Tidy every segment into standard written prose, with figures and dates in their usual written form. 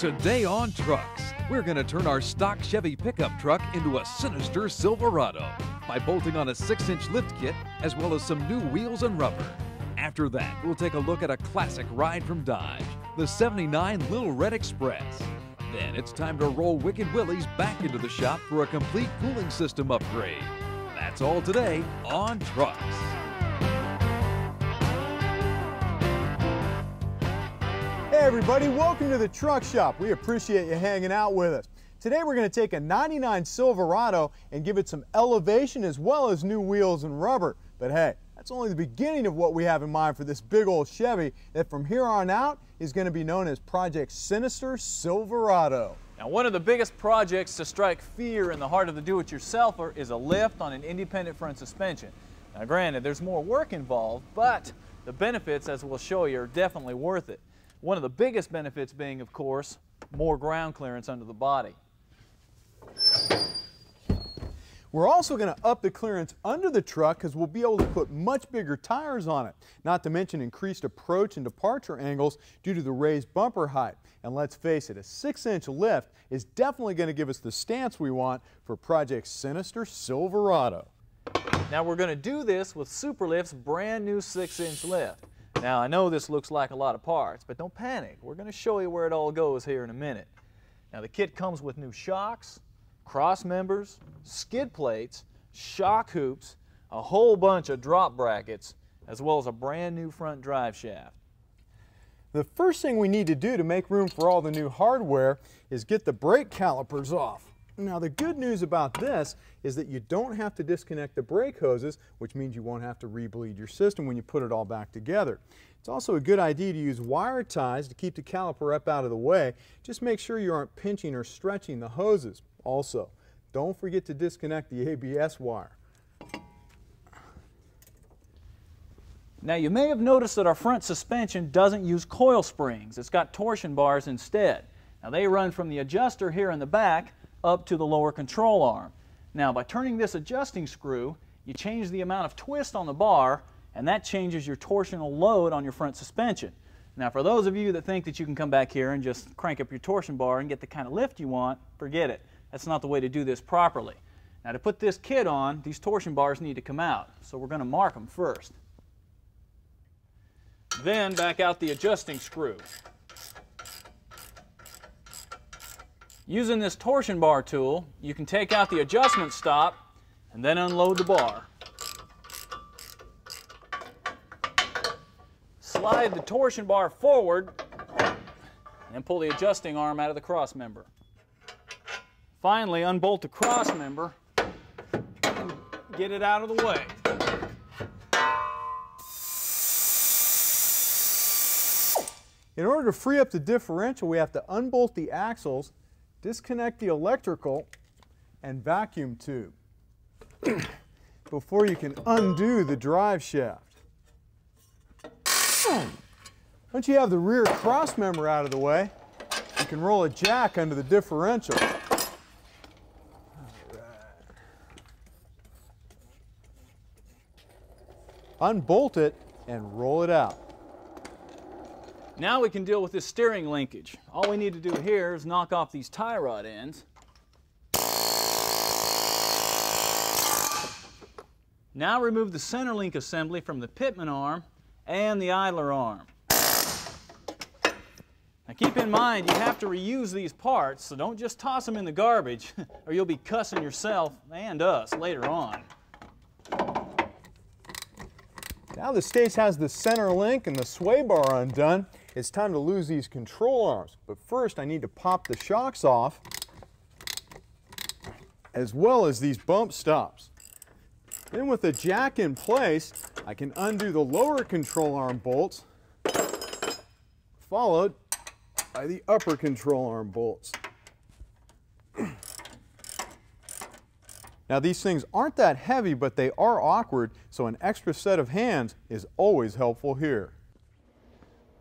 Today on Trucks, we're going to turn our stock Chevy pickup truck into a sinister Silverado by bolting on a 6-inch lift kit as well as some new wheels and rubber. After that, we'll take a look at a classic ride from Dodge, the '79 Lil Red Express. Then it's time to roll Wicked Willys back into the shop for a complete cooling system upgrade. That's all today on Trucks. Hey everybody, welcome to the Truck Shop. We appreciate you hanging out with us. Today we're going to take a '99 Silverado and give it some elevation as well as new wheels and rubber. But hey, that's only the beginning of what we have in mind for this big old Chevy that from here on out is going to be known as Project Sinister Silverado. Now, one of the biggest projects to strike fear in the heart of the do-it-yourselfer is a lift on an independent front suspension. Now granted, there's more work involved, but the benefits, as we'll show you, are definitely worth it. One of the biggest benefits being, of course, more ground clearance under the body. We're also going to up the clearance under the truck because we'll be able to put much bigger tires on it, not to mention increased approach and departure angles due to the raised bumper height. And let's face it, a 6-inch lift is definitely going to give us the stance we want for Project Sinister Silverado. Now we're going to do this with Superlift's brand new 6-inch lift. Now I know this looks like a lot of parts, but don't panic. We're going to show you where it all goes here in a minute. Now the kit comes with new shocks, cross members, skid plates, shock hoops, a whole bunch of drop brackets, as well as a brand new front drive shaft. The first thing we need to do to make room for all the new hardware is get the brake calipers off. Now the good news about this is that you don't have to disconnect the brake hoses, which means you won't have to rebleed your system when you put it all back together. It's also a good idea to use wire ties to keep the caliper up out of the way. Just make sure you aren't pinching or stretching the hoses. Also, don't forget to disconnect the ABS wire. Now you may have noticed that our front suspension doesn't use coil springs. It's got torsion bars instead. Now they run from the adjuster here in the back up to the lower control arm. Now by turning this adjusting screw, you change the amount of twist on the bar, and that changes your torsional load on your front suspension. Now for those of you that think that you can come back here and just crank up your torsion bar and get the kind of lift you want, forget it. That's not the way to do this properly. Now to put this kit on, these torsion bars need to come out, so we're going to mark them first. Then back out the adjusting screw. Using this torsion bar tool, you can take out the adjustment stop and then unload the bar. Slide the torsion bar forward and pull the adjusting arm out of the cross member. Finally, unbolt the cross member and get it out of the way. In order to free up the differential, we have to unbolt the axles, disconnect the electrical, and vacuum tube before you can undo the drive shaft. Once you have the rear cross member out of the way, you can roll a jack under the differential. Unbolt it and roll it out. Now we can deal with this steering linkage. All we need to do here is knock off these tie rod ends. Now remove the center link assembly from the pitman arm and the idler arm. Now keep in mind you have to reuse these parts, so don't just toss them in the garbage or you'll be cussing yourself and us later on. Now that Stace has the center link and the sway bar undone, it's time to lose these control arms. But first I need to pop the shocks off as well as these bump stops. Then with the jack in place, I can undo the lower control arm bolts, followed by the upper control arm bolts. Now these things aren't that heavy, but they are awkward, so an extra set of hands is always helpful here.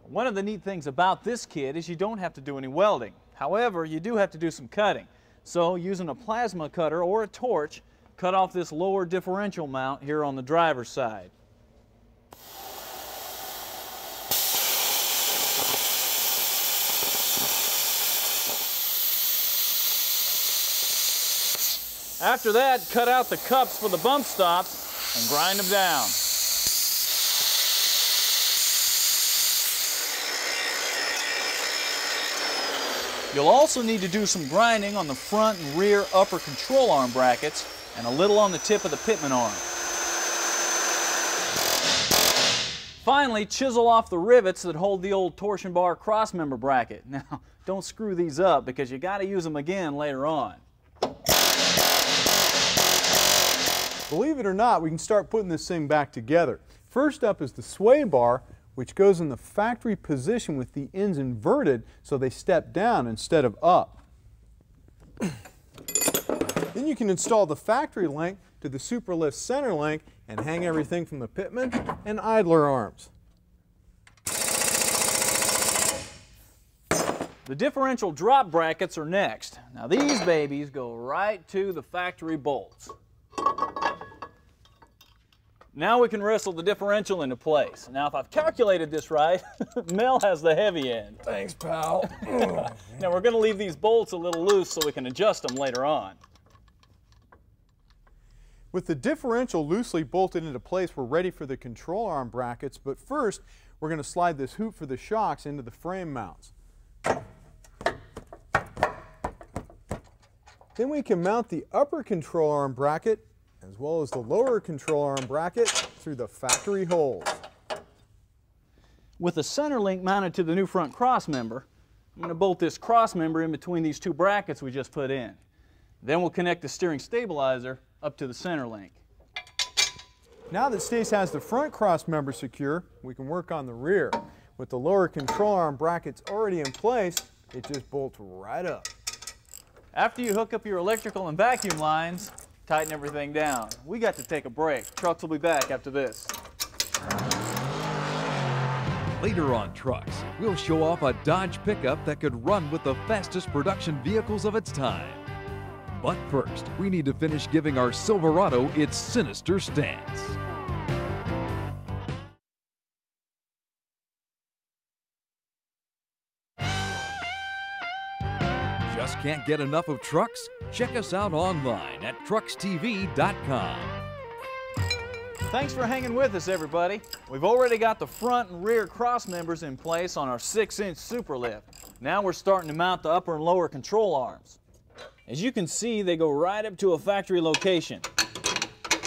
One of the neat things about this kit is you don't have to do any welding. However, you do have to do some cutting. So using a plasma cutter or a torch, cut off this lower differential mount here on the driver's side. After that, cut out the cups for the bump stops and grind them down. You'll also need to do some grinding on the front and rear upper control arm brackets and a little on the tip of the pitman arm. Finally, chisel off the rivets that hold the old torsion bar crossmember bracket. Now, don't screw these up because you got to use them again later on. Believe it or not, we can start putting this thing back together. First up is the sway bar, which goes in the factory position with the ends inverted so they step down instead of up. Then you can install the factory link to the Superlift center link and hang everything from the pitman and idler arms. The differential drop brackets are next. Now these babies go right to the factory bolts. Now we can wrestle the differential into place. Now if I've calculated this right, Mel has the heavy end. Thanks, pal. Now we're going to leave these bolts a little loose so we can adjust them later on. With the differential loosely bolted into place, we're ready for the control arm brackets, but first we're going to slide this hoop for the shocks into the frame mounts. Then we can mount the upper control arm bracket as well as the lower control arm bracket through the factory holes. With the center link mounted to the new front cross member, I'm going to bolt this cross member in between these two brackets we just put in. Then we'll connect the steering stabilizer up to the center link. Now that Stace has the front cross member secure, we can work on the rear. With the lower control arm brackets already in place, it just bolts right up. After you hook up your electrical and vacuum lines, tighten everything down. We got to take a break. Trucks will be back after this. Later on Trucks, we'll show off a Dodge pickup that could run with the fastest production vehicles of its time. But first, we need to finish giving our Silverado its sinister stance. Just can't get enough of trucks? Check us out online at truckstv.com. Thanks for hanging with us, everybody. We've already got the front and rear cross members in place on our 6-inch Superlift. Now we're starting to mount the upper and lower control arms. As you can see, they go right up to a factory location.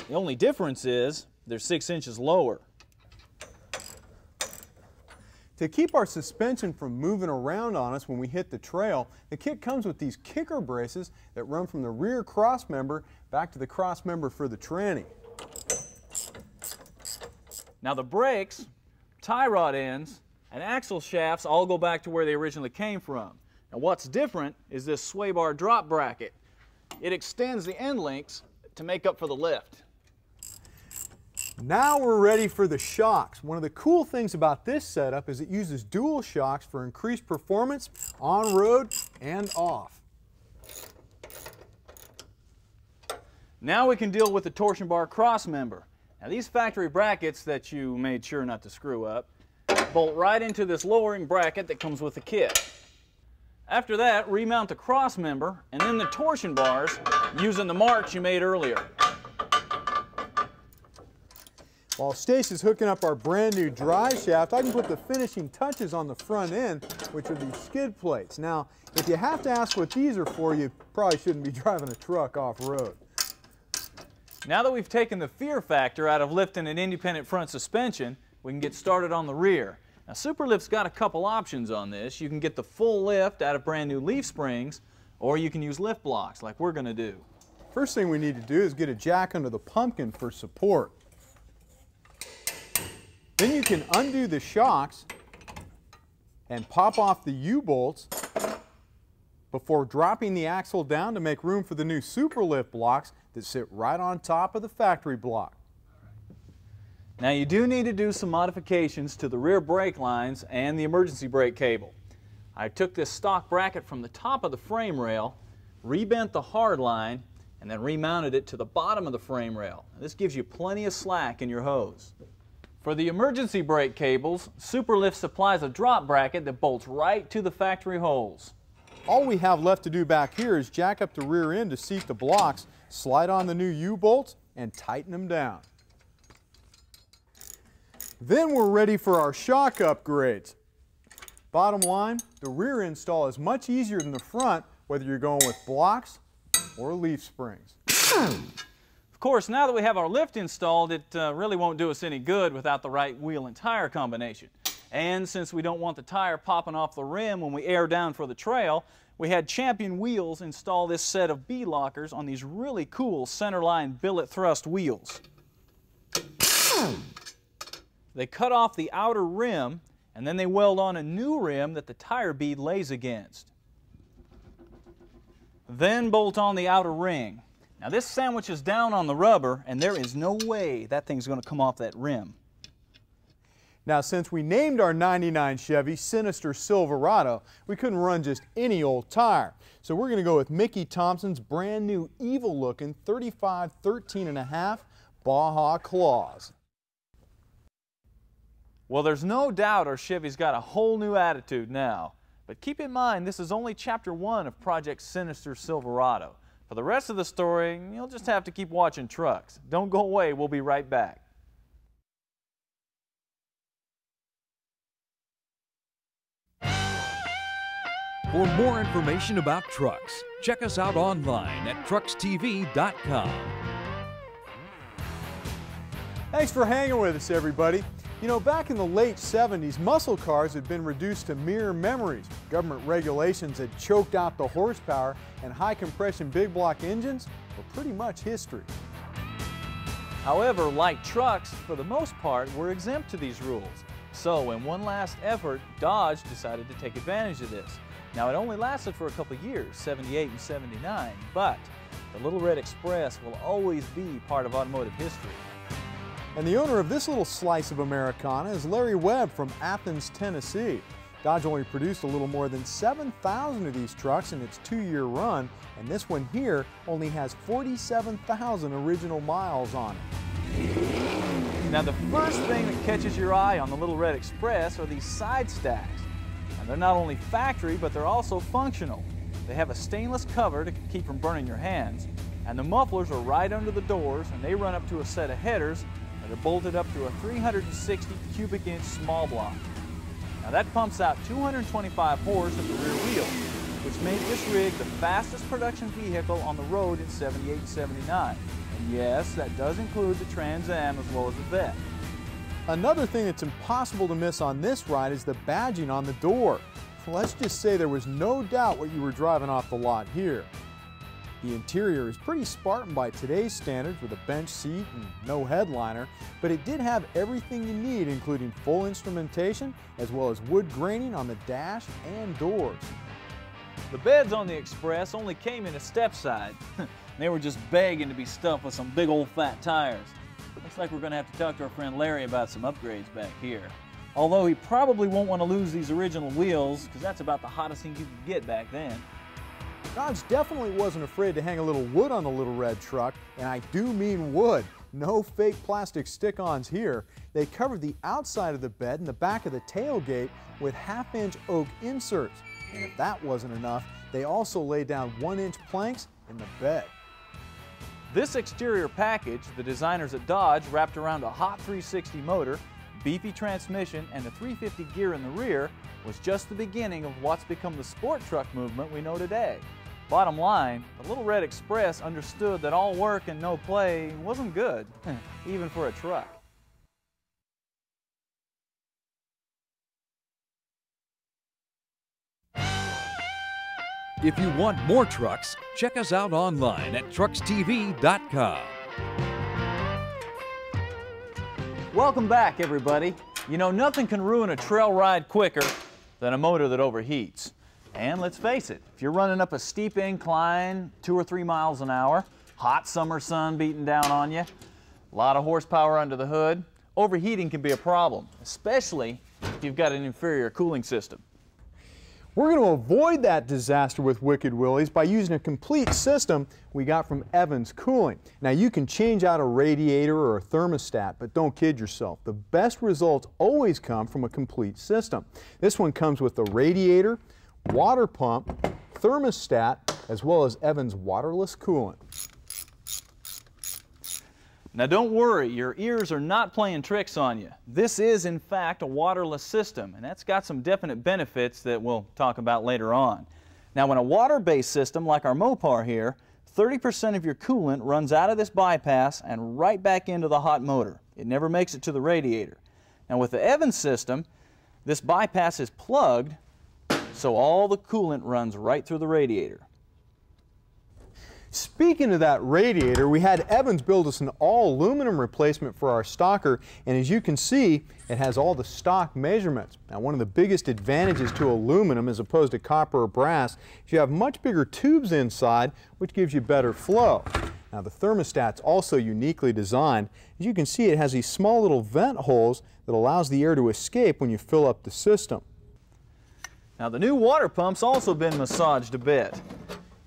The only difference is they're 6 inches lower. To keep our suspension from moving around on us when we hit the trail, the kit comes with these kicker braces that run from the rear cross member back to the cross member for the tranny. Now the brakes, tie rod ends, and axle shafts all go back to where they originally came from. Now what's different is this sway bar drop bracket. It extends the end links to make up for the lift. Now we're ready for the shocks. One of the cool things about this setup is it uses dual shocks for increased performance on road and off. Now we can deal with the torsion bar cross member. Now these factory brackets that you made sure not to screw up bolt right into this lowering bracket that comes with the kit. After that, remount the cross member and then the torsion bars using the marks you made earlier. While Stace is hooking up our brand new drive shaft, I can put the finishing touches on the front end, which are these skid plates. Now, if you have to ask what these are for, you probably shouldn't be driving a truck off-road. Now that we've taken the fear factor out of lifting an independent front suspension, we can get started on the rear. Now Superlift's got a couple options on this. You can get the full lift out of brand new leaf springs, or you can use lift blocks like we're going to do. First thing we need to do is get a jack under the pumpkin for support. Then you can undo the shocks and pop off the U-bolts before dropping the axle down to make room for the new Superlift blocks that sit right on top of the factory block. Now you do need to do some modifications to the rear brake lines and the emergency brake cable. I took this stock bracket from the top of the frame rail, rebent the hard line, and then remounted it to the bottom of the frame rail. This gives you plenty of slack in your hose. For the emergency brake cables, Superlift supplies a drop bracket that bolts right to the factory holes. All we have left to do back here is jack up the rear end to seat the blocks slide on the new U-bolts, and tighten them down. Then we're ready for our shock upgrades. Bottom line, the rear install is much easier than the front, whether you're going with blocks or leaf springs. Of course, now that we have our lift installed, it really won't do us any good without the right wheel and tire combination. And since we don't want the tire popping off the rim when we air down for the trail, we had Champion Wheels install this set of B-lockers on these really cool centerline billet thrust wheels. They cut off the outer rim, and then they weld on a new rim that the tire bead lays against. Then bolt on the outer ring. Now this sandwiches down on the rubber, and there is no way that thing's going to come off that rim. Now, since we named our '99 Chevy Sinister Silverado, we couldn't run just any old tire. So we're going to go with Mickey Thompson's brand new evil-looking 35 13.5 Baja Claws. Well, there's no doubt our Chevy's got a whole new attitude now. But keep in mind, this is only Chapter 1 of Project Sinister Silverado. For the rest of the story, you'll just have to keep watching trucks. Don't go away, we'll be right back. For more information about trucks, check us out online at truckstv.com. Thanks for hanging with us, everybody. You know, back in the late 70s, muscle cars had been reduced to mere memories. Government regulations had choked out the horsepower, and high-compression big block engines were pretty much history. However, light trucks, for the most part, were exempt to these rules. So, in one last effort, Dodge decided to take advantage of this. Now, it only lasted for a couple years, 78 and 79, but the Lil Red Express will always be part of automotive history. And the owner of this little slice of Americana is Larry Webb from Athens, Tennessee. Dodge only produced a little more than 7,000 of these trucks in its 2-year run, and this one here only has 47,000 original miles on it. Now, the first thing that catches your eye on the Lil Red Express are these side stacks. And they're not only factory, but they're also functional. They have a stainless cover to keep from burning your hands, and the mufflers are right under the doors, and they run up to a set of headers that are bolted up to a 360 cubic inch small block. Now that pumps out 225 horse at the rear wheel, which made this rig the fastest production vehicle on the road in 78 and 79. And yes, that does include the Trans Am as well as the Vet. Another thing that's impossible to miss on this ride is the badging on the door. Let's just say there was no doubt what you were driving off the lot here. The interior is pretty Spartan by today's standards with a bench seat and no headliner, but it did have everything you need, including full instrumentation as well as wood graining on the dash and doors. The beds on the Express only came in a step side. They were just begging to be stuffed with some big old fat tires. Looks like we're going to have to talk to our friend Larry about some upgrades back here. Although he probably won't want to lose these original wheels, because that's about the hottest thing you could get back then. Dodge definitely wasn't afraid to hang a little wood on the Little Red truck, and I do mean wood. No fake plastic stick-ons here. They covered the outside of the bed and the back of the tailgate with 1/2-inch oak inserts. And if that wasn't enough, they also laid down 1-inch planks in the bed. This exterior package, the designers at Dodge wrapped around a hot 360 motor, beefy transmission, and a 350 gear in the rear, was just the beginning of what's become the sport truck movement we know today. Bottom line, the Lil Red Express understood that all work and no play wasn't good, even for a truck. If you want more trucks, check us out online at truckstv.com. Welcome back, everybody. You know, nothing can ruin a trail ride quicker than a motor that overheats. And let's face it, if you're running up a steep incline 2 or 3 miles an hour, hot summer sun beating down on you, a lot of horsepower under the hood, overheating can be a problem, especially if you've got an inferior cooling system. We're going to avoid that disaster with Wicked Willys by using a complete system we got from Evans Cooling. Now, you can change out a radiator or a thermostat, but don't kid yourself. The best results always come from a complete system. This one comes with the radiator, water pump, thermostat, as well as Evans waterless coolant. Now don't worry, your ears are not playing tricks on you. This is in fact a waterless system, and that's got some definite benefits that we'll talk about later on. Now in a water-based system like our Mopar here, 30% of your coolant runs out of this bypass and right back into the hot motor. It never makes it to the radiator. Now with the Evans system, this bypass is plugged, so all the coolant runs right through the radiator. Speaking of that radiator, we had Evans build us an all-aluminum replacement for our Stalker, and as you can see, it has all the stock measurements. Now, one of the biggest advantages to aluminum as opposed to copper or brass is you have much bigger tubes inside, which gives you better flow. Now, the thermostat's also uniquely designed. As you can see, it has these small little vent holes that allows the air to escape when you fill up the system. Now, the new water pump's also been massaged a bit.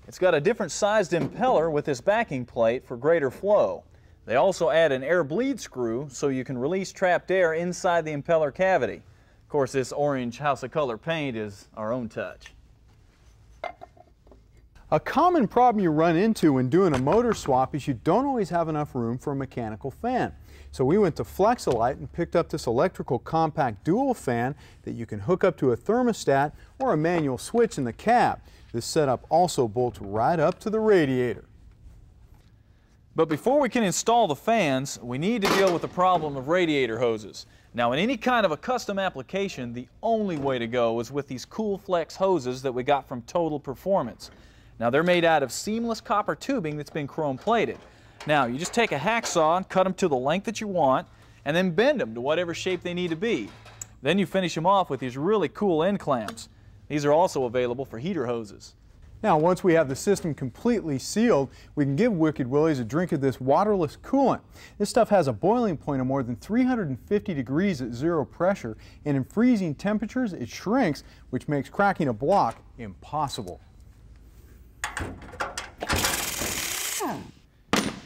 It's got a different sized impeller with this backing plate for greater flow. They also add an air bleed screw so you can release trapped air inside the impeller cavity. Of course, this orange House of Color paint is our own touch. A common problem you run into when doing a motor swap is you don't always have enough room for a mechanical fan. So we went to Flexolite and picked up this electrical compact dual fan that you can hook up to a thermostat or a manual switch in the cab. This setup also bolts right up to the radiator. But before we can install the fans, we need to deal with the problem of radiator hoses. Now in any kind of a custom application, the only way to go is with these Cool Flex hoses that we got from Total Performance. Now they're made out of seamless copper tubing that's been chrome plated. Now you just take a hacksaw and cut them to the length that you want and then bend them to whatever shape they need to be. Then you finish them off with these really cool end clamps. These are also available for heater hoses. Now, once we have the system completely sealed, we can give Wicked Willys a drink of this waterless coolant. This stuff has a boiling point of more than 350 degrees at zero pressure, and in freezing temperatures it shrinks, which makes cracking a block impossible.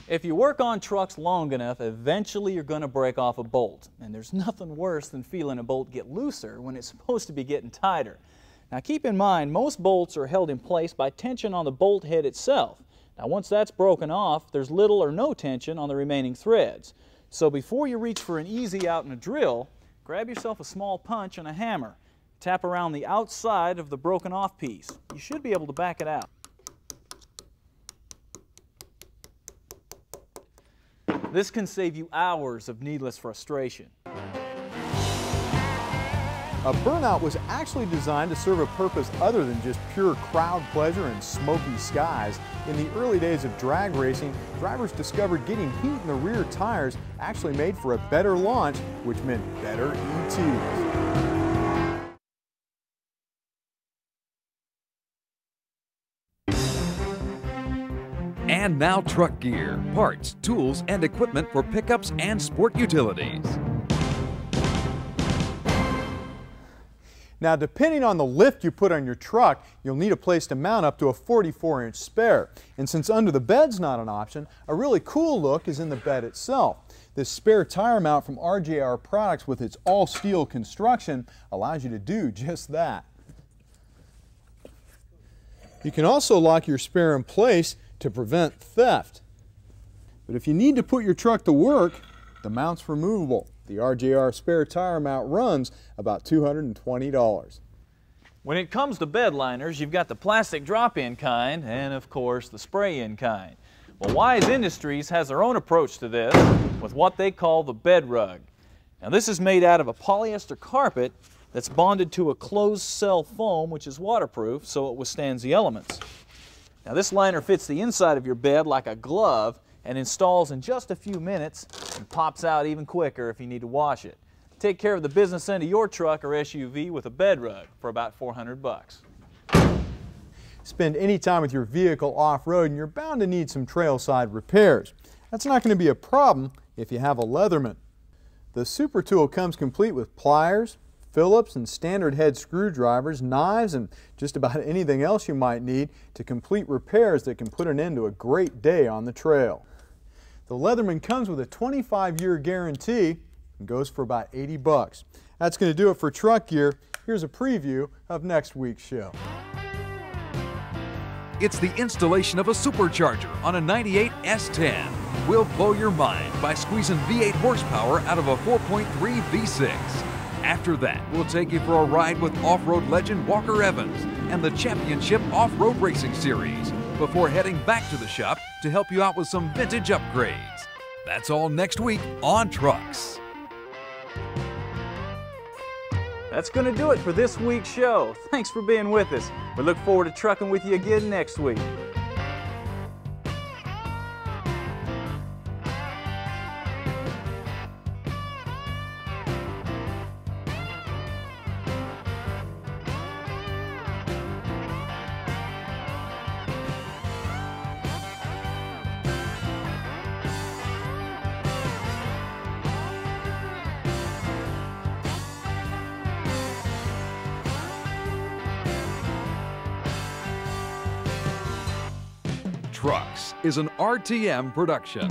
If you work on trucks long enough, eventually you're going to break off a bolt. And there's nothing worse than feeling a bolt get looser when it's supposed to be getting tighter. Now keep in mind, most bolts are held in place by tension on the bolt head itself. Now once that's broken off, there's little or no tension on the remaining threads. So before you reach for an easy out and a drill, grab yourself a small punch and a hammer. Tap around the outside of the broken off piece. You should be able to back it out. This can save you hours of needless frustration. A burnout was actually designed to serve a purpose other than just pure crowd pleasure and smoky skies. In the early days of drag racing, drivers discovered getting heat in the rear tires actually made for a better launch, which meant better E2s. And now truck gear, parts, tools, and equipment for pickups and sport utilities. Now, depending on the lift you put on your truck, you'll need a place to mount up to a 44-inch spare. And since under the bed's not an option, a really cool look is in the bed itself. This spare tire mount from RJR Products with its all-steel construction allows you to do just that. You can also lock your spare in place to prevent theft. But if you need to put your truck to work, the mount's removable. The RJR spare tire mount runs about $220. When it comes to bed liners, you've got the plastic drop-in kind and, of course, the spray-in kind. Well, Wise Industries has their own approach to this with what they call the bed rug. Now, this is made out of a polyester carpet that's bonded to a closed-cell foam, which is waterproof, so it withstands the elements. Now, this liner fits the inside of your bed like a glove and installs in just a few minutes and pops out even quicker if you need to wash it. Take care of the business end of your truck or SUV with a bed rug for about $400. Spend any time with your vehicle off-road and you're bound to need some trail-side repairs. That's not going to be a problem if you have a Leatherman. The Super Tool comes complete with pliers, Phillips and standard head screwdrivers, knives, and just about anything else you might need to complete repairs that can put an end to a great day on the trail. The Leatherman comes with a 25-year guarantee and goes for about $80. That's going to do it for truck gear. Here's a preview of next week's show. It's the installation of a supercharger on a 98 S10. will blow your mind by squeezing V8 horsepower out of a 4.3 V6. After that, we'll take you for a ride with off-road legend Walker Evans and the Championship Off-Road Racing Series before heading back to the shop to help you out with some vintage upgrades. That's all next week on Trucks. That's going to do it for this week's show. Thanks for being with us. We look forward to trucking with you again next week. Trucks is an RTM production.